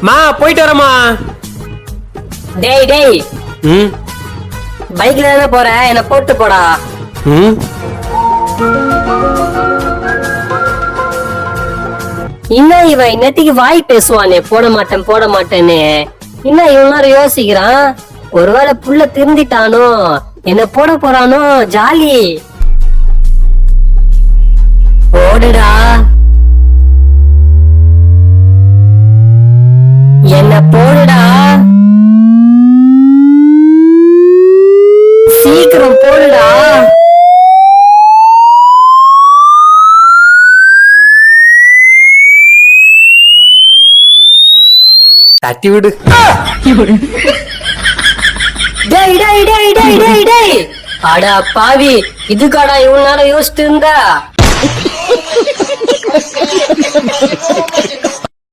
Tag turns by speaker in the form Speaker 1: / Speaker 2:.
Speaker 1: மா போயிட்டு வரமா.
Speaker 2: டேய் டேய்,
Speaker 1: ம்
Speaker 2: பைக்ல தானே போற, என்ன போட்டு போடா.
Speaker 1: ம்
Speaker 2: இன்னும் இவன் இன்னத்துக்கு வாய் பேசுவானே போட மாட்டேன் போட மாட்டேன்னு. இன்னும் இவன் யோசிக்கிறான், ஒருவேளை புள்ள திருந்திட்டானோ என்ன போட போறானோ. ஜாலி போடுடா, என்ன போடுடா, சீக்கிரம் போடுடா.
Speaker 1: தட்டி விடு.
Speaker 2: டேய் டேய் டேய் டேய் டேய் டேய், அட பாவி, இதுக்காடா இவ்வளவு நேரம் யோசிச்சுட்டு இருந்தா.